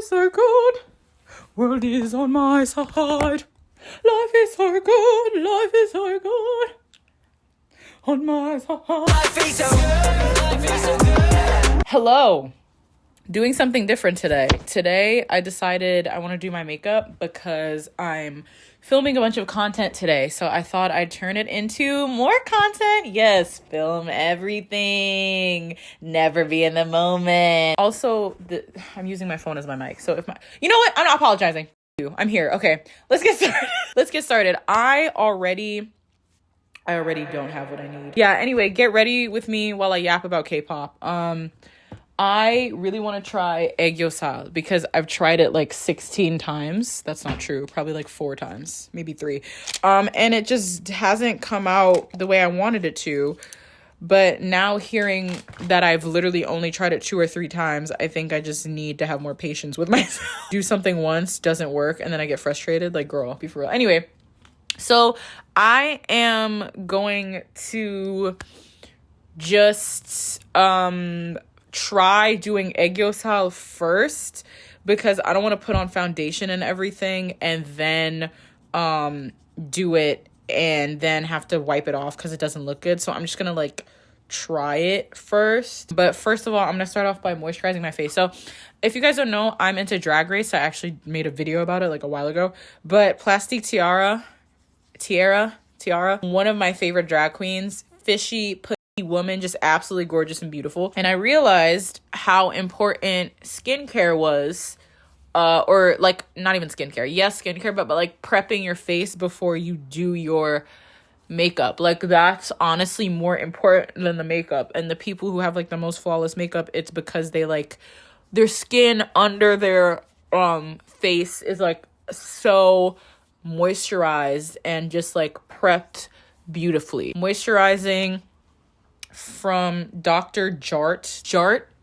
so good. World is on my side. Life is so good. Life is so good. On my side. Life is so good. Life is so good. Hello. Doing something different today. Today, I decided I want to do my makeup because I'm filming a bunch of content today. So I thought I'd turn it into more content. Yes, film everything. Never be in the moment. Also, I'm using my phone as my mic. So you know what? I'm not apologizing. I'm here. Okay, let's get started. Let's get started. I already don't have what I need. Yeah, anyway, get ready with me while I yap about K-pop. I really want to try aegyo because I've tried it like 16 times. That's not true. Probably like 4 times, maybe 3. And it just hasn't come out the way I wanted it to. But now hearing that I've literally only tried it 2 or 3 times, I think I just need to have more patience with myself. Do something once, doesn't work, and then I get frustrated. Like, girl, be for real. Anyway, so I am going to just try doing aegyo first because I don't want to put on foundation and everything and then do it and then have to wipe it off because it doesn't look good. So I'm just gonna like try it first. But first of all, I'm gonna start off by moisturizing my face. So if you guys don't know, I'm into Drag Race. I actually made a video about it like a while ago. But Plastic Tiara, one of my favorite drag queens, fishy woman, just absolutely gorgeous and beautiful. And I realized how important skincare was, or like not even skincare, yes, skincare, but like prepping your face before you do your makeup. Like that's honestly more important than the makeup. And the people who have like the most flawless makeup, it's because they like their skin under their face is like so moisturized and just like prepped beautifully. Moisturizing from Dr. Jart.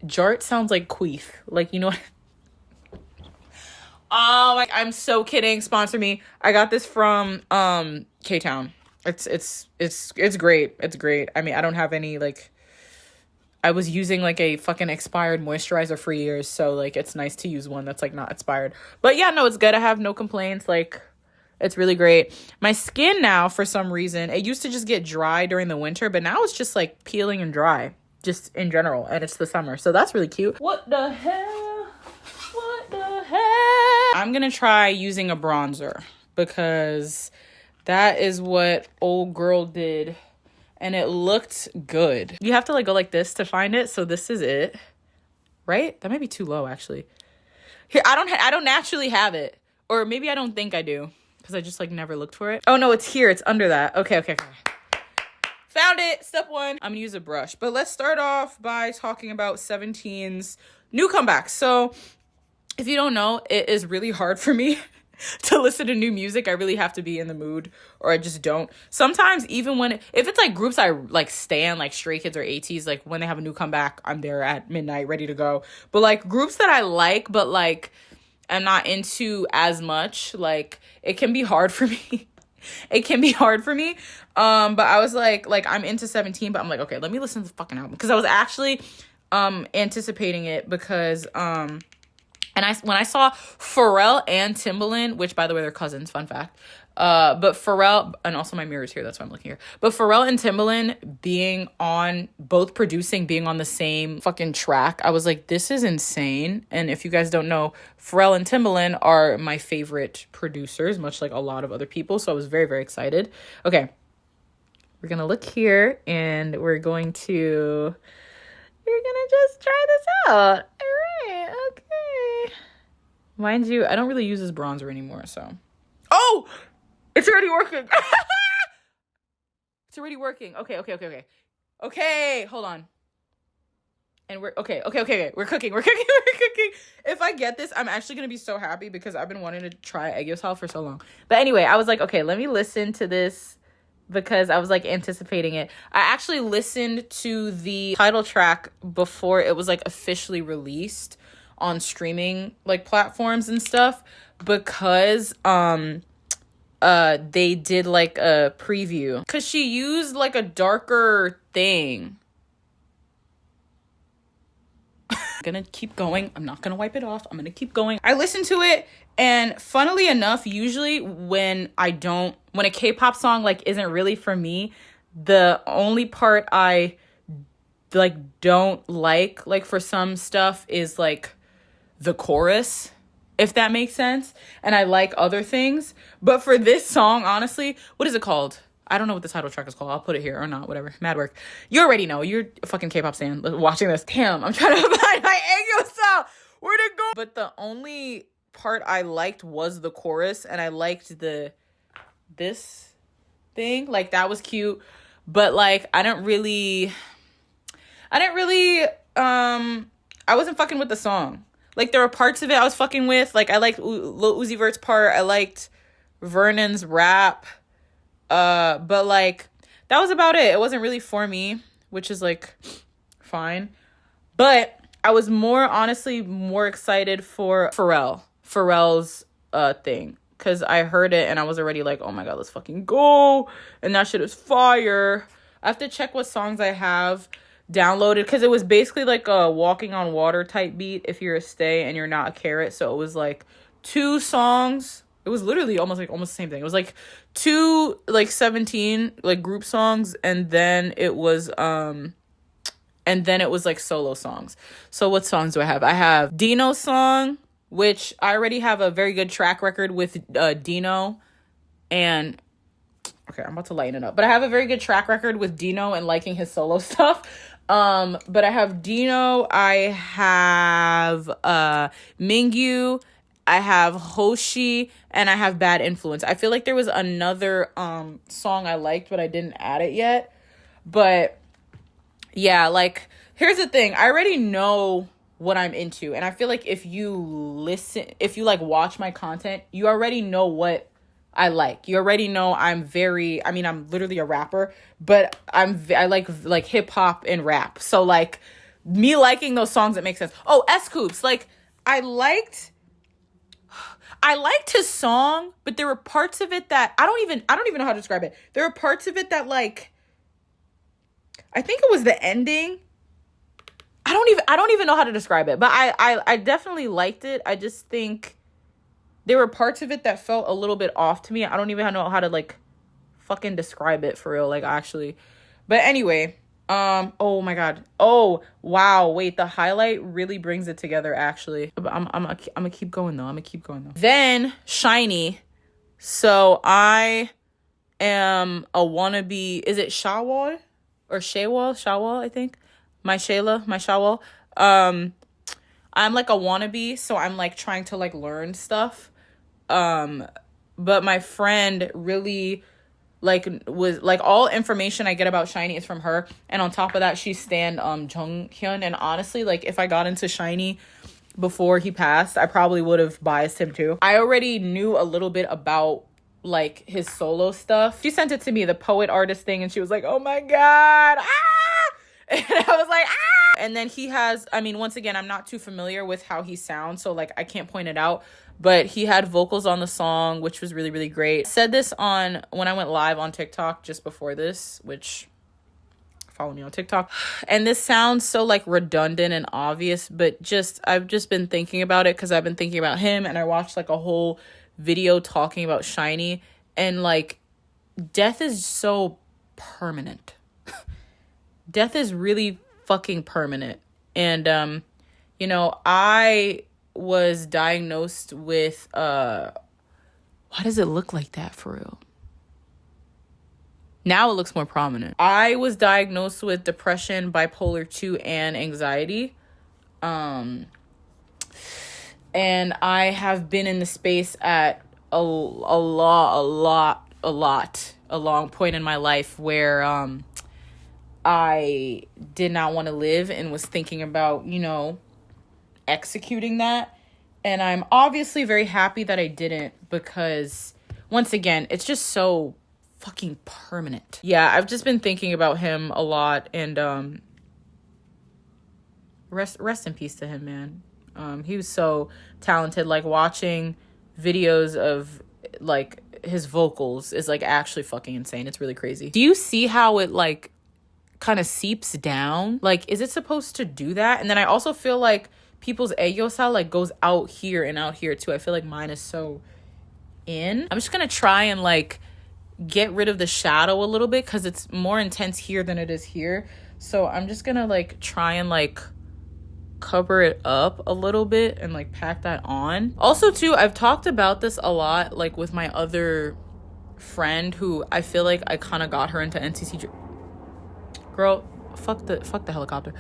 Jart sounds like queef. Like, you know what? Like, I'm so kidding. Sponsor me. I got this from K-Town. It's great. It's great. I mean, I don't have any like I was using like a fucking expired moisturizer for years, so like it's nice to use one that's like not expired. But yeah, no, it's good. I have no complaints. Like it's really great. My skin now, for some reason, it used to just get dry during the winter, but now it's just like peeling and dry, just in general, and it's the summer. So that's really cute. What the hell? What the hell? I'm gonna try using a bronzer because that is what old girl did, and it looked good. You have to like go like this to find it, so this is it. Right? That might be too low, actually. Here, I don't naturally have it, or maybe I don't think I do. Because I just like never looked for it. Oh no, it's here. It's under that. Okay. Found it. Step 1. I'm gonna use a brush. But let's start off by talking about 17's new comeback. So if you don't know, it is really hard for me to listen to new music. I really have to be in the mood or I just don't. Sometimes even if it's like groups I like stan, like Stray Kids or ATEEZ, like when they have a new comeback, I'm there at midnight ready to go. But like groups that I like, but like I'm not into as much, like it can be hard for me. But I was like I'm into 17, but I'm like, okay, let me listen to the fucking album. Because I was actually anticipating it because when I saw Pharrell and Timbaland, which by the way, they're cousins, fun fact. But Pharrell, and also my mirror's here, that's why I'm looking here. But Pharrell and Timbaland being on the same fucking track, I was like, this is insane. And if you guys don't know, Pharrell and Timbaland are my favorite producers, much like a lot of other people. So I was very, very excited. Okay, we're gonna look here and we're gonna just try this out. All right, okay. Mind you, I don't really use this bronzer anymore, so. Oh! It's already working. It's already working. Okay. Okay, hold on. And we're okay. We're cooking. If I get this, I'm actually gonna be so happy because I've been wanting to try aegyo for so long. But anyway, I was like, okay, let me listen to this because I was like anticipating it. I actually listened to the title track before it was like officially released on streaming like platforms and stuff because they did like a preview because she used like a darker thing. Gonna keep going. I'm not gonna wipe it off. I'm gonna keep going. I listen to it, and funnily enough, usually when a K-pop song like isn't really for me, the only part I like don't like for some stuff is like the chorus, if that makes sense. And I like other things, but for this song, honestly, what is it called? I don't know what the title track is called. I'll put it here or not, whatever. Mad work. You already know. You're a fucking K-pop stan watching this. Damn, I'm trying to find my angle style. Where'd it go? But the only part I liked was the chorus, and I liked this thing. Like, that was cute. But like, I wasn't fucking with the song. Like, there were parts of it I was fucking with. Like, I liked Lil Uzi Vert's part. I liked Vernon's rap. But like, that was about it. It wasn't really for me, which is like fine. But I was honestly more excited for Pharrell's thing, because I heard it and I was already like, oh my god, let's fucking go. And that shit is fire. I have to check what songs I have downloaded, because it was basically like a walking on water type beat if you're a stay and you're not a carrot. So it was like 2 songs. It was literally almost the same thing. It was like 2 like 17 like group songs, and then it was like solo songs. So what songs do I have? I have Dino's song, which I already have a very good track record with Dino. And okay, I'm about to lighten it up. But I have a very good track record with Dino and liking his solo stuff. But I have Dino, I have Mingyu, I have Hoshi, and I have Bad Influence. I feel like there was another song I liked, but I didn't add it yet. But yeah, like, here's the thing. I already know what I'm into. And I feel like if you like watch my content, you already know what I like. You already know I'm literally a rapper, but I like hip hop and rap. So like, me liking those songs, it makes sense. Oh, S-Coops. Like, I liked his song, but there were parts of it that I don't even know how to describe it. There were parts of it that, like, I think it was the ending. I don't even know how to describe it, but I definitely liked it. I just think there were parts of it that felt a little bit off to me. I don't even know how to like fucking describe it for real, like, actually. But anyway, oh my god. Oh, wow. Wait, the highlight really brings it together, actually. I'm gonna keep going though. Then SHINee. So I am a wannabe. Is it Shawwal or Shawwal, I think. My Shawwal. I'm like a wannabe, so I'm like trying to like learn stuff. But my friend really like was like, all information I get about SHINee is from her, and on top of that, she stan Junghyun. And honestly, like, if I got into SHINee before he passed, I probably would have biased him too. I already knew a little bit about like his solo stuff. She sent it to me, the poet artist thing, and she was like, oh my god, and I was like, and then he has, once again, I'm not too familiar with how he sounds, so like I can't point it out, but he had vocals on the song, which was really, really great. I said this when I went live on TikTok just before this, which, follow me on TikTok. And this sounds so like redundant and obvious, but I've just been thinking about it because I've been thinking about him, and I watched like a whole video talking about SHINee, and like, death is so permanent. Death is really fucking permanent. And I was diagnosed with why does it look like that for real? Now it looks more prominent. I was diagnosed with depression, bipolar 2, and anxiety. And I have been in the space at a long point in my life where I did not want to live and was thinking about, executing that. And I'm obviously very happy that I didn't, because once again, it's just so fucking permanent. Yeah, I've just been thinking about him a lot, and rest in peace to him, man. He was so talented. Like, watching videos of like his vocals is like actually fucking insane. It's really crazy. Do you see how it like kind of seeps down. Like, is it supposed to do that? And then I also feel like people's aegyo like goes out here and out here too. I feel like mine is so in. I'm just gonna try and like get rid of the shadow a little bit because it's more intense here than it is here. So I'm just gonna like try and like cover it up a little bit and like pack that on. Also too, I've talked about this a lot like with my other friend who I feel like I kind of got her into NCT Dream. Girl, fuck the helicopter.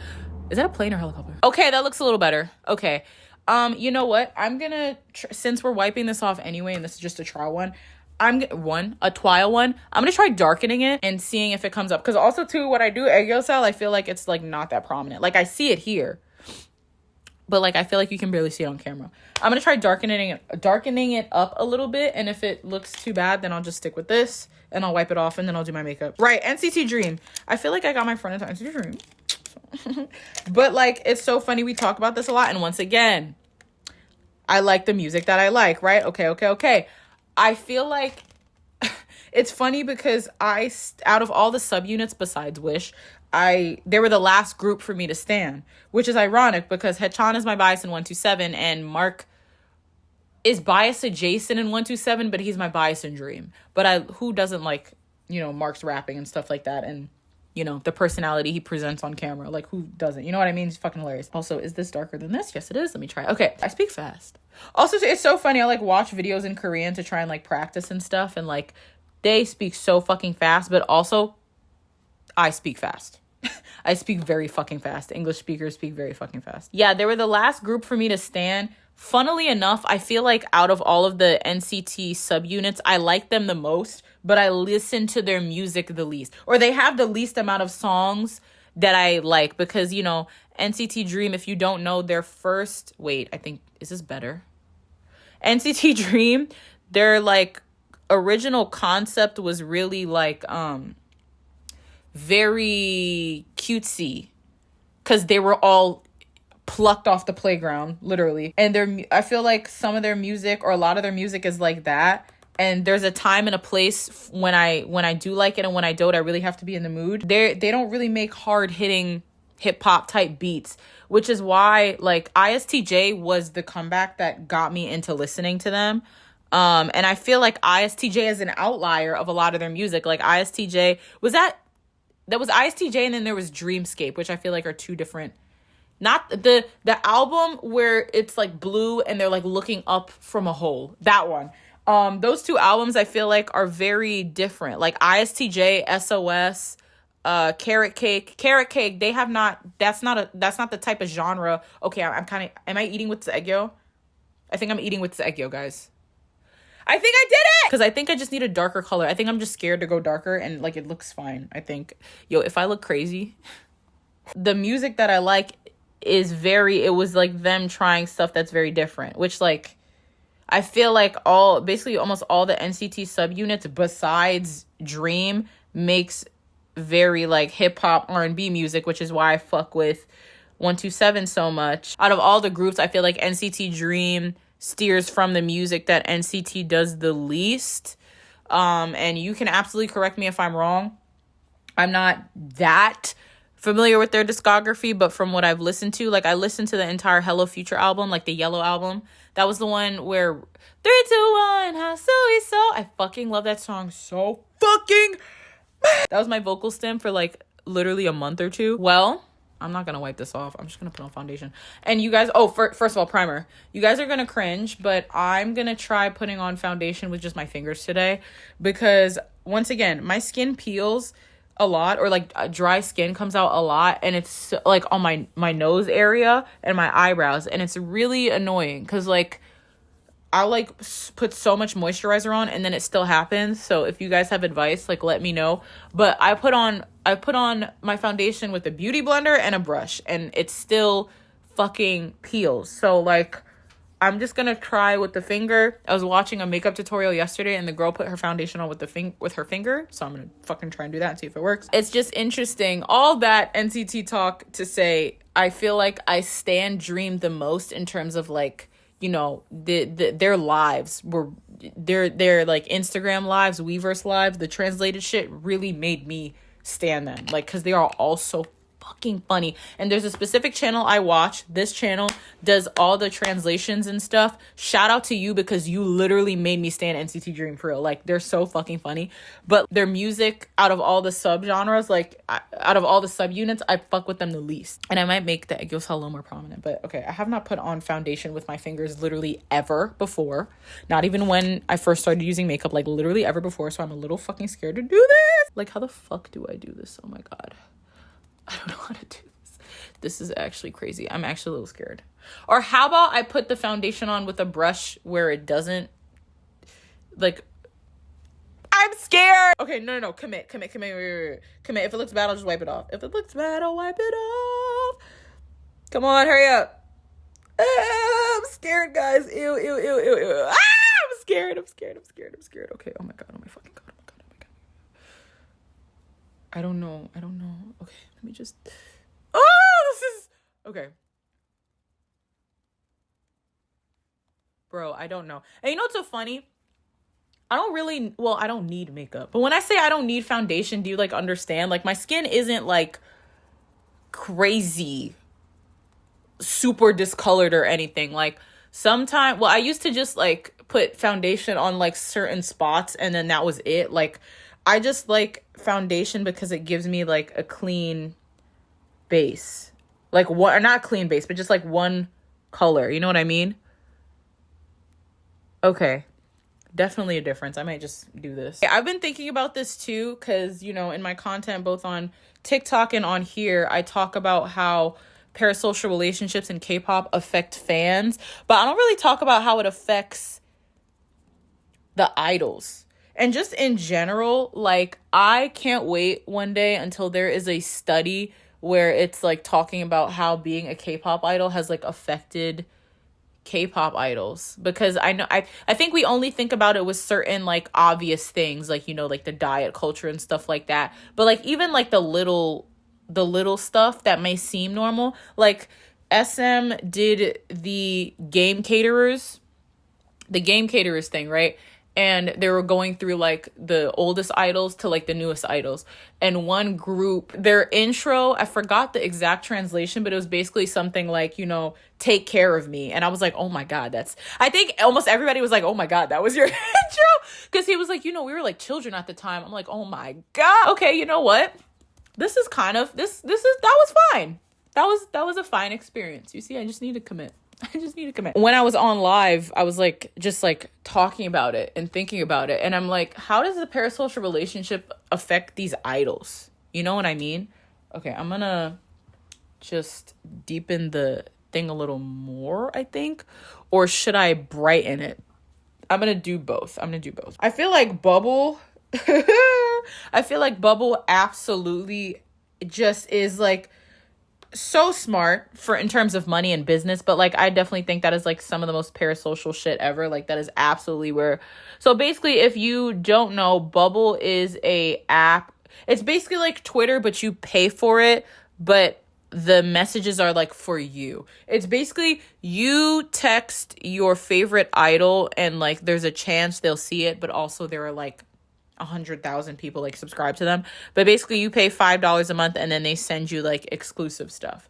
Is that a plane or helicopter? Okay, that looks a little better. Okay. You know what? I'm gonna since we're wiping this off anyway, and this is just a trial one. A trial one. I'm gonna try darkening it and seeing if it comes up. Because also too, when I do aegyo style, I feel like it's like not that prominent. Like I see it here, but like I feel like you can barely see it on camera. I'm gonna try darkening it up a little bit, and if it looks too bad, then I'll just stick with this and I'll wipe it off and then I'll do my makeup. Right, NCT Dream. I feel like I got my friend into NCT Dream. But like it's so funny, we talk about this a lot, and once again, I like the music that I like, right? Okay. I feel like it's funny because out of all the subunits besides Wish, they were the last group for me to stan, which is ironic because Haechan is my bias in 127 and Mark is bias adjacent in 127, but he's my bias in Dream. But who doesn't like, you know, Mark's rapping and stuff like that, and you know, the personality he presents on camera. Like, who doesn't? You know what I mean? It's fucking hilarious. Also, is this darker than this? Yes, it is. Let me try. Okay, I speak fast. Also, it's so funny. I, like, watch videos in Korean to try and, like, practice and stuff. And, like, they speak so fucking fast. But also, I speak fast. I speak very fucking fast. English speakers speak very fucking fast. Yeah, they were the last group for me to stan. Funnily enough, I feel like out of all of the NCT subunits, I like them the most, but I listen to their music the least. Or they have the least amount of songs that I like because, you know, NCT Dream, if you don't know their first... Wait, I think... Is this better? NCT Dream, their, like, original concept was really, like, very cutesy. Because they were all plucked off the playground, literally. And I feel like some of their music or a lot of their music is like that. And there's a time and a place when I do like it, and when I don't, I really have to be in the mood. They don't really make hard hitting hip hop type beats, which is why like ISTJ was the comeback that got me into listening to them. And I feel like ISTJ is an outlier of a lot of their music. Like ISTJ that was ISTJ, and then there was Dreamscape, which I feel like are two different. Not the album where it's like blue and they're like looking up from a hole. That one. Those two albums I feel like are very different. Like ISTJ, SOS, Carrot Cake. Carrot Cake, they have not, that's not the type of genre. Okay, am I eating with Zegyo? I think I'm eating with Zegyo, guys. I think I did it! Because I think I just need a darker color. I think I'm just scared to go darker, and like it looks fine, I think. Yo, if I look crazy. The music that I like it was like them trying stuff that's very different, which like I feel like almost all the NCT subunits besides Dream makes very like hip hop R&B music, which is why I fuck with 127 so much. Out of all the groups, I feel like NCT Dream steers from the music that NCT does the least. And you can absolutely correct me if I'm wrong. I'm not that familiar with their discography, but from what I've listened to, like I listened to the entire Hello Future album, like the Yellow album. That was the one where 3, 2, 1, how so we so. I fucking love that song so fucking. That was my vocal stem for like literally a month or two. Well, I'm not gonna wipe this off. I'm just gonna put on foundation. And you guys, first of all, primer. You guys are gonna cringe, but I'm gonna try putting on foundation with just my fingers today because once again, my skin peels a lot, or like dry skin comes out a lot, and it's like on my nose area and my eyebrows, and it's really annoying because like I like put so much moisturizer on and then it still happens. So if you guys have advice, like let me know. But I put on my foundation with a beauty blender and a brush, and it still fucking peels. So like I'm just gonna try with the finger. I was watching a makeup tutorial yesterday, and the girl put her foundation on with her finger. So I'm gonna fucking try and do that and see if it works. It's just interesting. All that NCT talk to say, I feel like I stan Dream the most in terms of like, you know, their lives were their like Instagram lives, Weverse lives. The translated shit really made me stand them, like, because they are all so fucking funny. And there's a specific channel I watch. This channel does all the translations and stuff. Shout out to you, because you literally made me stand NCT Dream for real. Like, they're so fucking funny. But their music, out of all the subgenres, like out of all the subunits, I fuck with them the least. And I might make the Aegyo a little more prominent. But okay, I have not put on foundation with my fingers literally ever before. Not even when I first started using makeup, like literally ever before. So I'm a little fucking scared to do this. Like, how the fuck do I do this? Oh my God. I don't know how to do this. This is actually crazy. I'm actually a little scared. Or how about I put the foundation on with a brush where it doesn't, like, I'm scared. Okay, no. Commit. Wait. Commit. If it looks bad, I'll just wipe it off. If it looks bad, I'll wipe it off. Come on, hurry up. I'm scared, guys. Ew. I'm scared. Okay, oh my God. I don't know. Okay, let me just... Oh, this is... Okay. Bro, I don't know. And you know what's so funny? I don't need makeup. But when I say I don't need foundation, do you, like, understand? Like, my skin isn't, like, crazy, super discolored or anything. Like, sometimes... Well, I used to just, like, put foundation on, like, certain spots, and then that was it. Like... I just like foundation because it gives me like a clean base. Like one, or not clean base, but just like one color. You know what I mean? Okay. Definitely a difference. I might just do this. I've been thinking about this too, because, you know, in my content, both on TikTok and on here, I talk about how parasocial relationships in K-pop affect fans, but I don't really talk about how it affects the idols. And just in general, like, I can't wait one day until there is a study where it's, like, talking about how being a K-pop idol has, like, affected K-pop idols. Because I think we only think about it with certain, like, obvious things, like, you know, like, the diet culture and stuff like that. But, like, even, like, the little stuff that may seem normal. Like, SM did the game caterers thing, right? And they were going through, like, the oldest idols to, like, the newest idols. And one group, their intro, I forgot the exact translation, but it was basically something like, you know, take care of me. And I was like, oh my God, I think almost everybody was like, oh my God, that was your intro. Because he was like, you know, we were like children at the time. I'm like, oh my God. Okay, you know what? This is kind of, that was fine. That was a fine experience. You see, I just need to commit. When I was on live, I was like, just like talking about it and thinking about it. And I'm like, how does the parasocial relationship affect these idols? You know what I mean? Okay, I'm gonna just deepen the thing a little more, I think. Or should I brighten it? I'm gonna do both. I feel like Bubble, absolutely just is like so smart for in terms of money and business, but like I definitely think that is like some of the most parasocial shit ever. Like that is absolutely where. So basically, if you don't know, Bubble is a app. It's basically like Twitter, but you pay for it, but the messages are like for you. It's basically you text your favorite idol and like there's a chance they'll see it, but also there are like 100,000 people like subscribe to them. But basically you pay $5 a month and then they send you like exclusive stuff.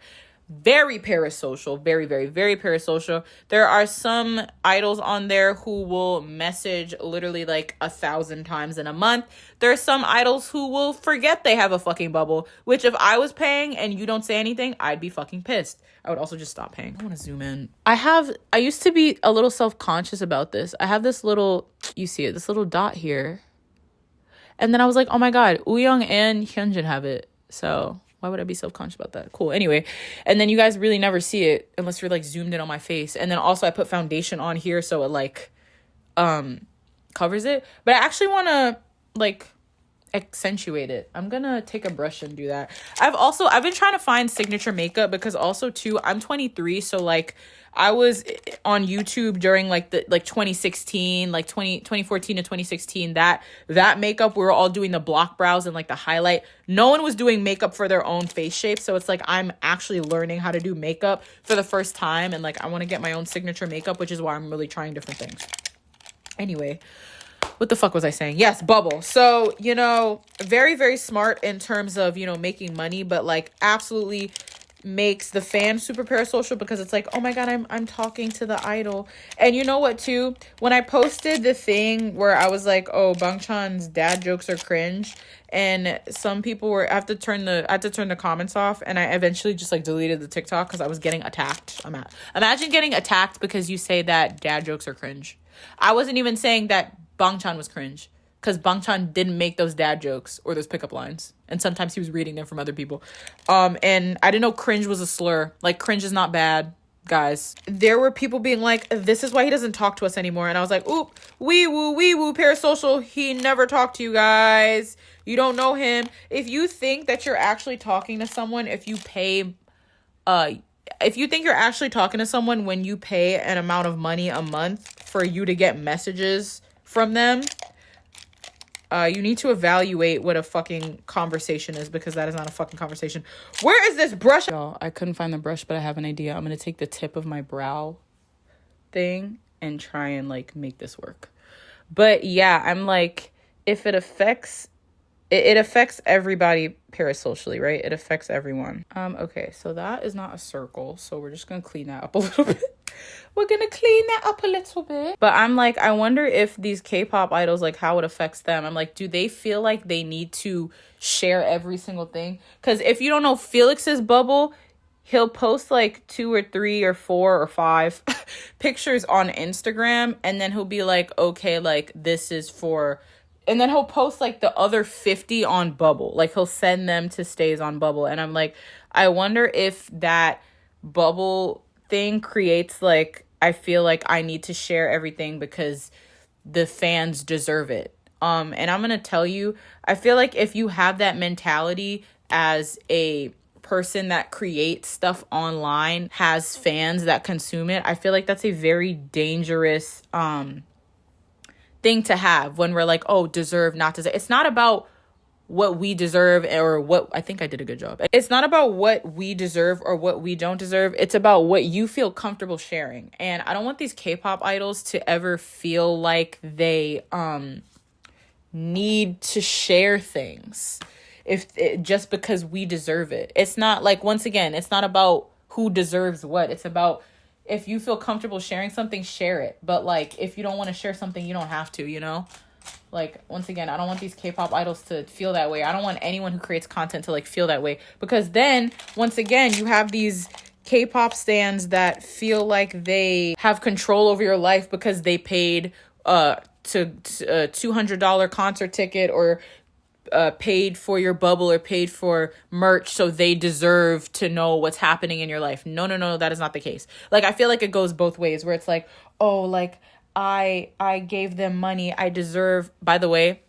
Very parasocial, very, very, very parasocial. There are some idols on there who will message literally like 1,000 times in a month. There are some idols who will forget they have a fucking bubble, which if I was paying and you don't say anything, I'd be fucking pissed. I would also just stop paying. I want to zoom in. I used to be a little self-conscious about this. I have this little, you see it, this little dot here. And then I was like, oh my God, Wooyoung and Hyunjin have it. So why would I be self-conscious about that? Cool. Anyway. And then you guys really never see it unless you're like zoomed in on my face. And then also I put foundation on here so it like covers it. But I actually want to like accentuate it. I'm gonna take a brush and do that. I've been trying to find signature makeup because also too, I'm 23. So like I was on YouTube during like the 2016, like 2014 to 2016, that makeup, we were all doing the block brows and like the highlight. No one was doing makeup for their own face shape. So it's like I'm actually learning how to do makeup for the first time. And like I want to get my own signature makeup, which is why I'm really trying different things. Anyway, what the fuck was I saying? Yes, bubble. So, you know, very, very smart in terms of, you know, making money, but like absolutely makes the fan super parasocial because it's like, oh my god, I'm talking to the idol. And you know what too, when I posted the thing where I was like, oh, Bangchan's dad jokes are cringe, and some people were, I had to turn the comments off, and I eventually just like deleted the TikTok because I was getting attacked. Imagine getting attacked because you say that dad jokes are cringe. I wasn't even saying that Bangchan was cringe, because Bangchan didn't make those dad jokes or those pickup lines. And sometimes he was reading them from other people. And I didn't know cringe was a slur. Like, cringe is not bad, guys. There were people being like, this is why he doesn't talk to us anymore. And I was like, oop, wee woo, Parasocial. He never talked to you guys. You don't know him. If you think that you're actually talking to someone, if you think you're actually talking to someone when you pay an amount of money a month for you to get messages from them, you need to evaluate what a fucking conversation is, because that is not a fucking conversation. Where is this brush? Y'all, I couldn't find the brush, but I have an idea. I'm going to take the tip of my brow thing and try and like make this work. But yeah, I'm like, if it affects everybody parasocially, right? It affects everyone. Okay, so that is not a circle, so we're just gonna clean that up a little bit. We're gonna clean that up a little bit. But I'm like, I wonder if these K-pop idols, like how it affects them. I'm like, do they feel like they need to share every single thing? Because if you don't know Felix's bubble, he'll post like 2 or 3 or 4 or 5 pictures on Instagram, and then he'll be like, okay, like this is for... And then he'll post like the other 50 on Bubble. Like he'll send them to stays on Bubble. And I'm like, I wonder if that Bubble thing creates like, I feel like I need to share everything because the fans deserve it. And I'm going to tell you, I feel like if you have that mentality as a person that creates stuff online, has fans that consume it, I feel like that's a very dangerous, thing to have when we're like, oh, deserve, not deserve. It's not about what we deserve or what... I think I did a good job. It's not about what we deserve or what we don't deserve. It's about what you feel comfortable sharing. And I don't want these K-pop idols to ever feel like they need to share things just because we deserve it. It's not like, once again, it's not about who deserves what. It's about, if you feel comfortable sharing something, share it. But like, if you don't want to share something, you don't have to, you know? Like, once again, I don't want these K-pop idols to feel that way. I don't want anyone who creates content to like feel that way, because then once again, you have these K-pop stans that feel like they have control over your life because they paid to a $200 concert ticket, or paid for your bubble, or paid for merch, so they deserve to know what's happening in your life. No, that is not the case. Like, I feel like it goes both ways, where it's like, oh, like I gave them money, I deserve... By the way,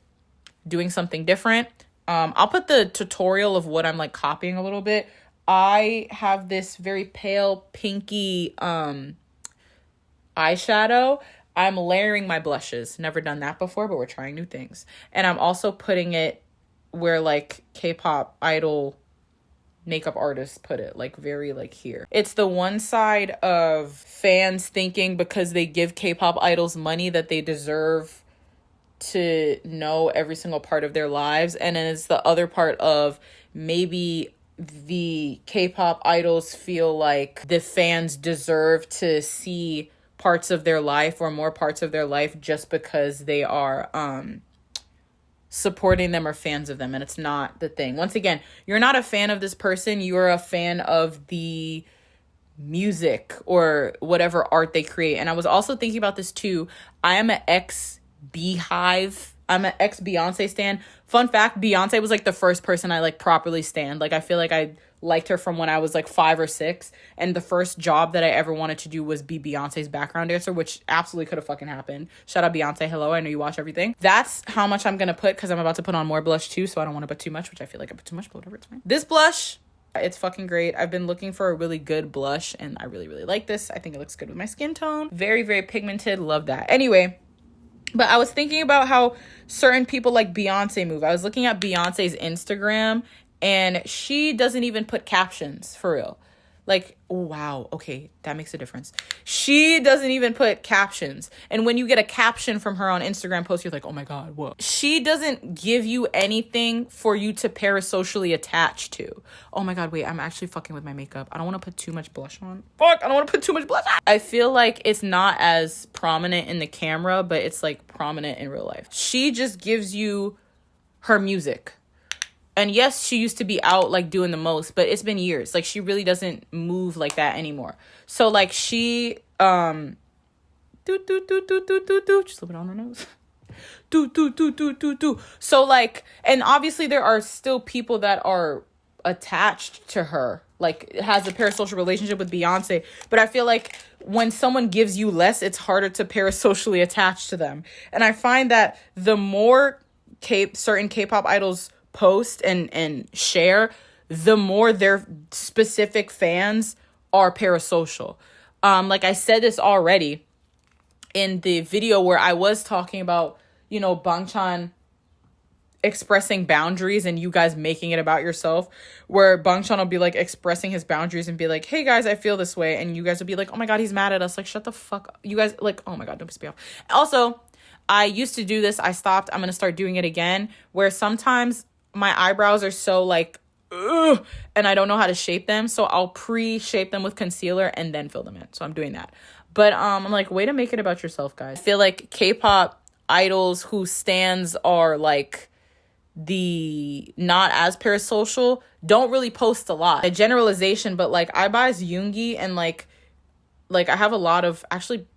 doing something different, I'll put the tutorial of what I'm like copying a little bit. I have this very pale pinky eyeshadow. I'm layering my blushes. Never done that before, but we're trying new things. And I'm also putting it where like K-pop idol makeup artists put it, like very like here. It's the one side of fans thinking because they give K-pop idols money that they deserve to know every single part of their lives. And then it's the other part of maybe the K-pop idols feel like the fans deserve to see parts of their life or more parts of their life just because they are supporting them or fans of them. And it's not the thing. Once again, you're not a fan of this person, you're a fan of the music or whatever art they create. And I was also thinking about this too. I am an ex-Beehive, I'm an ex-Beyonce stan. Fun fact, Beyonce was like the first person I like properly stan. Like, I feel like I liked her from when I was like 5 or 6, and the first job that I ever wanted to do was be Beyonce's background dancer, which absolutely could have fucking happened. Shout out Beyonce, hello, I know you watch everything. That's how much I'm gonna put, because I'm about to put on more blush too, so I don't want to put too much, which I feel like I put too much, but whatever, it's fine. This blush, it's fucking great. I've been looking for a really good blush, and I really, really like this. I think it looks good with my skin tone. Very, very pigmented, love that. Anyway, but I was thinking about how certain people like Beyonce move. I was looking at Beyonce's Instagram, and she doesn't even put captions, for real. Like, oh, wow, okay, that makes a difference. She doesn't even put captions. And when you get a caption from her on Instagram post, you're like, oh my God, what? She doesn't give you anything for you to parasocially attach to. Oh my God, wait, I'm actually fucking with my makeup. I don't want to put too much blush on. Fuck, I don't want to put too much blush on. I feel like it's not as prominent in the camera, but it's like prominent in real life. She just gives you her music. And yes, she used to be out like doing the most, but it's been years. Like she really doesn't move like that anymore. So like she just a little bit on her nose. So like, and obviously there are still people that are attached to her, like has a parasocial relationship with Beyonce. But I feel like when someone gives you less, it's harder to parasocially attach to them. And I find that the more certain K-pop idols post and share, the more their specific fans are parasocial. Like I said this already in the video where I was talking about, you know, Bangchan expressing boundaries and you guys making it about yourself, where Bangchan will be like expressing his boundaries and be like, hey guys, I feel this way, and you guys will be like, oh my God, he's mad at us. Like, shut the fuck up. You guys, like, oh my God, don't piss me off. Also, I used to do this, I stopped, I'm gonna start doing it again, where sometimes my eyebrows are so like, ugh, and I don't know how to shape them. So I'll pre-shape them with concealer and then fill them in. So I'm doing that. But I'm like, way to make it about yourself, guys. I feel like K-pop idols whose stands are like the not as parasocial don't really post a lot. A generalization, but like I buys Yoongi and like I have a lot of, actually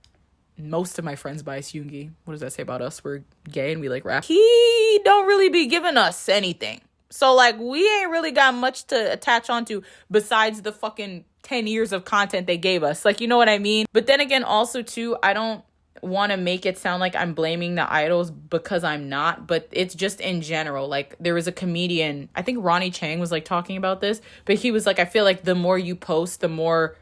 most of my friends buy Yoongi. What does that say about us? We're gay and we like rap. He don't really be giving us anything. So like we ain't really got much to attach onto besides the fucking 10 years of content they gave us. Like, you know what I mean? But then again, also too, I don't want to make it sound like I'm blaming the idols because I'm not, but it's just in general. Like there was a comedian, I think Ronnie Chang was like talking about this, but he was like, I feel like the more you post, the more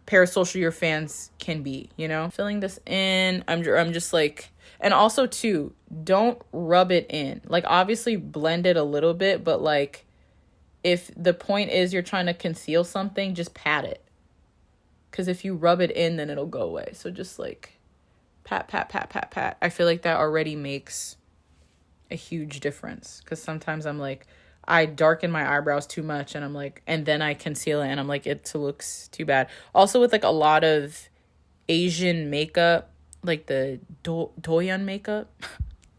parasocial your fans can be, you know? Filling this in, I'm just like, and also too, don't rub it in. Like obviously blend it a little bit, but like if the point is you're trying to conceal something, just pat it. Because if you rub it in, then it'll go away. So just like pat. I feel like that already makes a huge difference. Because sometimes I'm like, I darken my eyebrows too much and I'm like, and then I conceal it and I'm like, it looks too bad. Also with like a lot of Asian makeup, like the Doyoung makeup,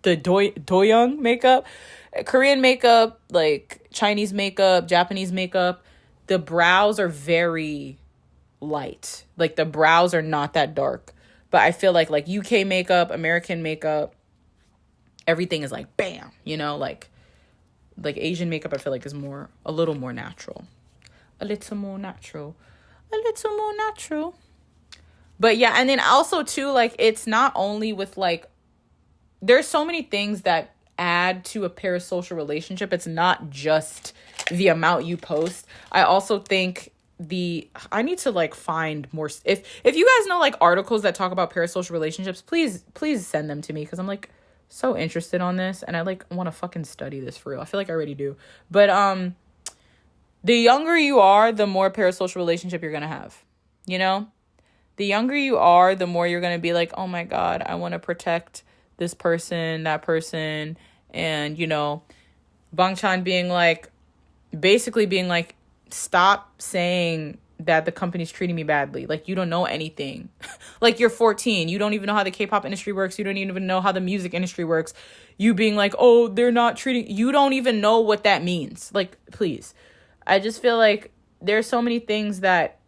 Doyoung makeup, Korean makeup, like Chinese makeup, Japanese makeup, the brows are very light. Like the brows are not that dark. But I feel like UK makeup, American makeup, everything is like bam, you know, like Asian makeup I feel like is a little more natural. But yeah, and then also too, like it's not only with like, there's so many things that add to a parasocial relationship. It's not just the amount you post. I also think I need to like find more, if you guys know like articles that talk about parasocial relationships, please send them to me, because I'm like so interested on this and I like want to fucking study this for real. I feel like I already do. But the younger you are, the more parasocial relationship you're gonna have, you know? The younger you are, the more you're gonna be like, oh my God, I want to protect this person, that person. And you know, Bangchan basically being like, stop saying that the company's treating me badly. Like, you don't know anything. Like, you're 14. You don't even know how the K-pop industry works. You don't even know how the music industry works. You being like, oh, they're not treating... You don't even know what that means. Like, please. I just feel like there's so many things that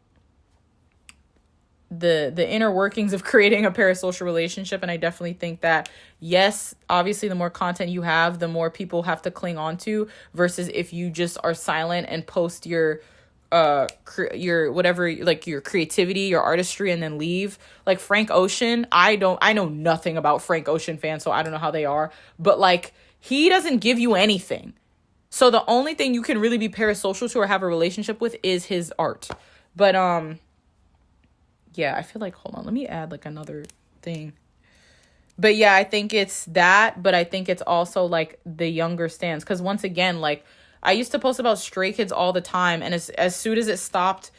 the inner workings of creating a parasocial relationship, and I definitely think that, yes, obviously the more content you have, the more people have to cling on to, versus if you just are silent and post your whatever, like your creativity, your artistry, and then leave. Like Frank Ocean, I know nothing about Frank Ocean fans, so I don't know how they are, but like he doesn't give you anything. So the only thing you can really be parasocial to or have a relationship with is his art. But yeah, I feel like, hold on, let me add like another thing. But yeah, I think it's that, but I think it's also like the younger stands, because once again, like I used to post about Stray Kids all the time, and as soon as I stopped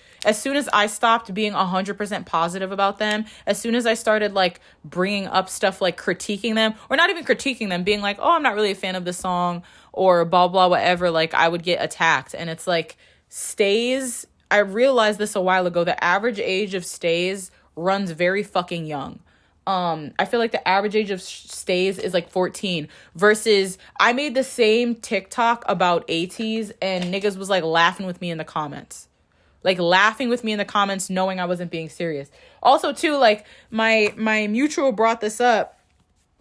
being 100% positive about them, as soon as I started like bringing up stuff like critiquing them, or not even critiquing them, being like, oh, I'm not really a fan of this song, or blah blah whatever, like I would get attacked. And it's like, stays, I realized this a while ago, the average age of stays runs very fucking young. I feel like the average age of stays is like 14, versus I made the same TikTok about 80s and niggas was like laughing with me in the comments. Like laughing with me in the comments, knowing I wasn't being serious. Also too, like my mutual brought this up.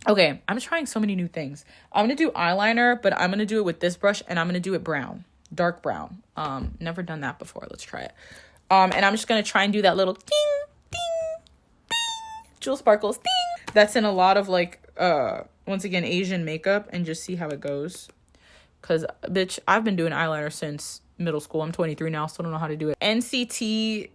Okay, I'm trying so many new things. I'm going to do eyeliner, but I'm going to do it with this brush, and I'm going to do it brown, dark brown. Never done that before. Let's try it. And I'm just going to try and do that little ding, ding, ding, jewel sparkles, ding. That's in a lot of like, once again, Asian makeup, and just see how it goes. Because, bitch, I've been doing eyeliner since middle school. I'm 23 now, still don't know how to do it. NCT,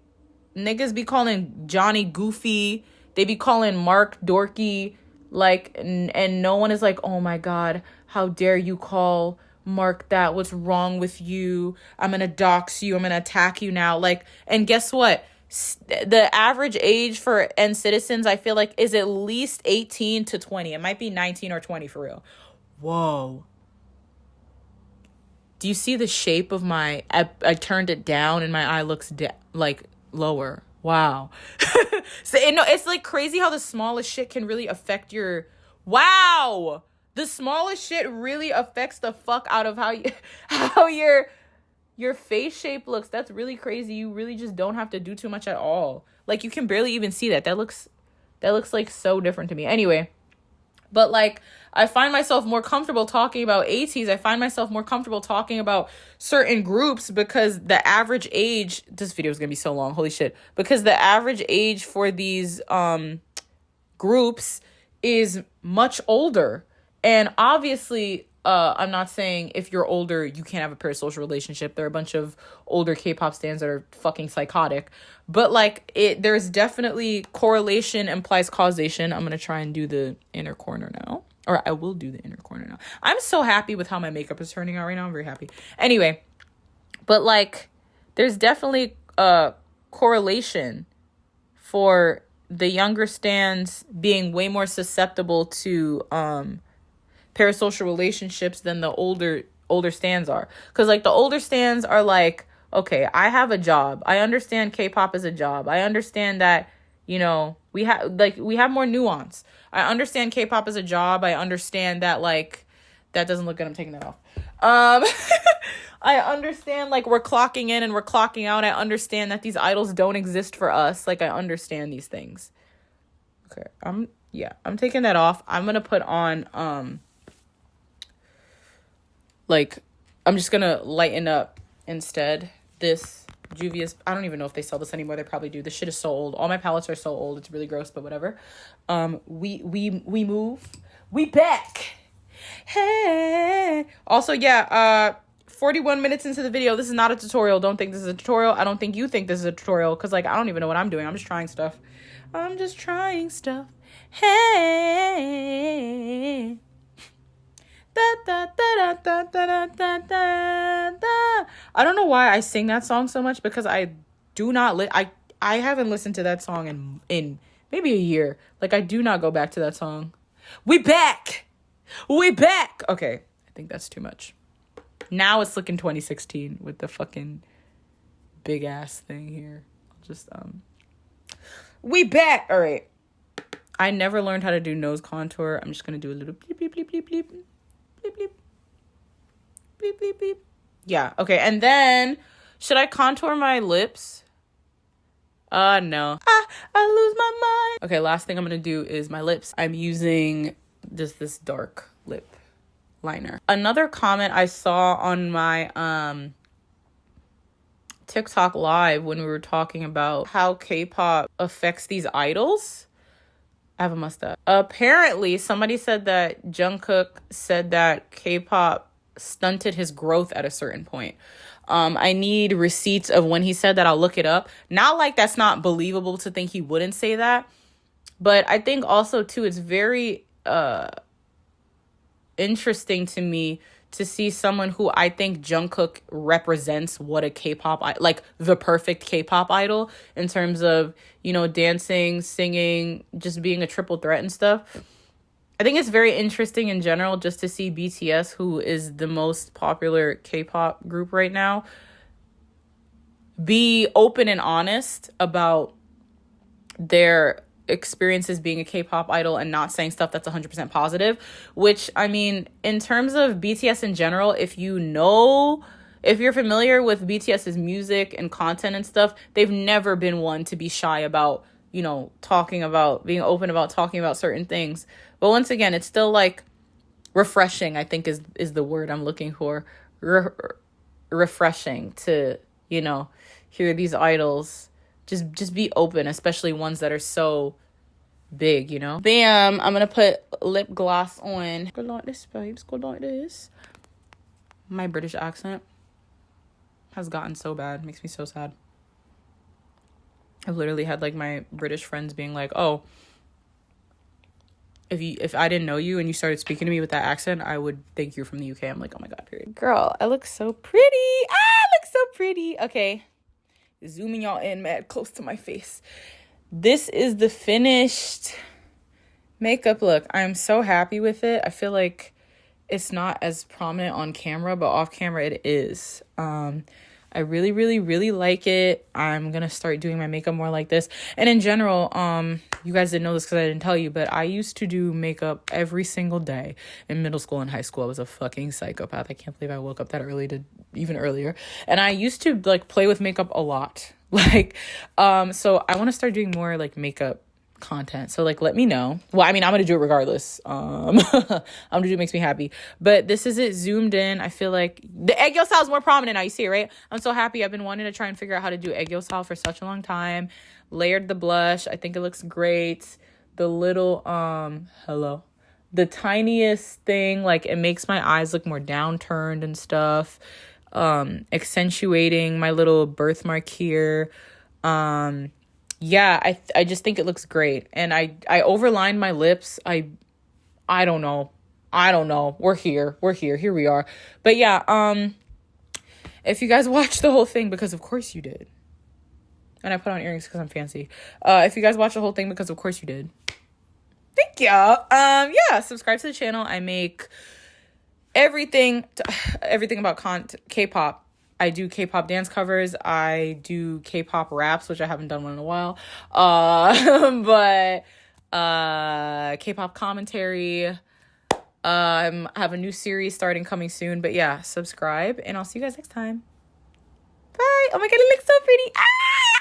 niggas be calling Johnny goofy. They be calling Mark dorky. Like, and no one is like, oh my God, how dare you call Mark that? What's wrong with you? I'm gonna dox you. I'm gonna attack you now. Like, and guess what? The average age for citizens, I feel like, is at least 18 to 20. It might be 19 or 20 for real. Whoa. Do you see the shape of my... I turned it down and my eye looks like lower. Wow. So it's like crazy how the smallest shit can really affect your... Wow! The smallest shit really affects the fuck out of how your face shape looks. That's really crazy. You really just don't have to do too much at all. Like, you can barely even see that. That looks like so different to me. Anyway... But, like, I find myself more comfortable talking about 80s. I find myself more comfortable talking about certain groups because the average age... This video is going to be so long. Holy shit. Because the average age for these groups is much older. And obviously, I'm not saying if you're older, you can't have a parasocial relationship. There are a bunch of older K-pop stans that are fucking psychotic. But, like, there's definitely correlation implies causation. I'm going to try and do the inner corner now. Or I will do the inner corner now. I'm so happy with how my makeup is turning out right now. I'm very happy. Anyway, but, like, there's definitely a correlation for the younger stans being way more susceptible to parasocial relationships than the older stans are. Because, like, the older stans are like, okay, I have a job. I understand K-pop is a job. I understand that, you know, we have more nuance. I understand K-pop is a job. I understand that, like, that doesn't look good. I'm taking that off. I understand, like, we're clocking in and we're clocking out. I understand that these idols don't exist for us. Like, I understand these things. Okay, I'm taking that off. I'm going to put on, like, I'm just going to lighten up instead. This Juvia's, I don't even know if they sell this anymore. They probably do. This shit is so old. All my palettes are so old. It's really gross, but whatever. We move. We back. Hey. Also, yeah, 41 minutes into the video. This is not a tutorial. Don't think this is a tutorial. I don't think you think this is a tutorial, because, like, I don't even know what I'm doing. I'm just trying stuff. Hey. Da, da, da, da, da, da, da, da, da. I don't know why I sing that song so much, because I do not I haven't listened to that song in maybe a year. Like, I do not go back to that song. We back. Okay, I think that's too much. Now it's looking 2016 with the fucking big ass thing here. I'll just we back. All right. I never learned how to do nose contour. I'm just gonna do a little bleep bleep bleep bleep bleep. Bleep, bleep. Bleep, bleep, bleep. Yeah, okay. And then, should I contour my lips? No. I lose my mind. Okay, last thing I'm going to do is my lips. I'm using just this dark lip liner. Another comment I saw on my TikTok live when we were talking about how K-pop affects these idols. I have a mustache. Apparently, somebody said that Jungkook said that K-pop stunted his growth at a certain point. I need receipts of when he said that. I'll look it up. Not like that's not believable to think he wouldn't say that. But I think also, too, it's very interesting to me to see someone who I think Jungkook represents what a K-pop, like the perfect K-pop idol in terms of, you know, dancing, singing, just being a triple threat and stuff. I think it's very interesting in general just to see BTS, who is the most popular K-pop group right now, be open and honest about their experiences being a K-pop idol and not saying stuff that's 100% positive, which, I mean, in terms of BTS in general, if you're familiar with BTS's music and content and stuff, they've never been one to be shy about, you know, being open about talking about certain things. But once again, it's still like refreshing, I think is the word I'm looking for. Refreshing to, you know, hear these idols just be open, especially ones that are so big, you know. Bam, I'm gonna put lip gloss on. Go like this, babes. Go like this. My British accent has gotten so bad. Makes me so sad. I've literally had like my British friends being like, oh, if I didn't know you and you started speaking to me with that accent, I would think you're from the UK. I'm like, oh my God, period. Girl, I look so pretty. I look so pretty. Okay. Zooming y'all in mad close to my face. This is the finished makeup look. I'm so happy with it. I feel like it's not as prominent on camera, but off camera it is. I really, really, really like it. I'm going to start doing my makeup more like this. And in general, you guys didn't know this because I didn't tell you, but I used to do makeup every single day in middle school and high school. I was a fucking psychopath. I can't believe I woke up that early to even earlier. And I used to like play with makeup a lot. Like, so I want to start doing more like makeup content. So like, let me know. Well, I mean, I'm gonna do it regardless. I'm gonna do it, makes me happy. But this is it zoomed in. I feel like the egg yolk style is more prominent now. You see it, right? I'm so happy. I've been wanting to try and figure out how to do egg yolk style for such a long time. Layered the blush. I think it looks great. The little the tiniest thing, like it makes my eyes look more downturned and stuff. Accentuating my little birthmark here. Yeah, I just think it looks great. And I overlined my lips. I don't know. We're here. Here we are. But yeah, if you guys watched the whole thing, because of course you did. And I put on earrings because I'm fancy. If you guys watched the whole thing, because of course you did. Thank you. Yeah, subscribe to the channel. I make everything about K-pop. I do K-pop dance covers. I do K-pop raps, which I haven't done one in a while. But K-pop commentary. I have a new series coming soon. But yeah, subscribe, and I'll see you guys next time. Bye. Oh my God, it looks so pretty. Ah!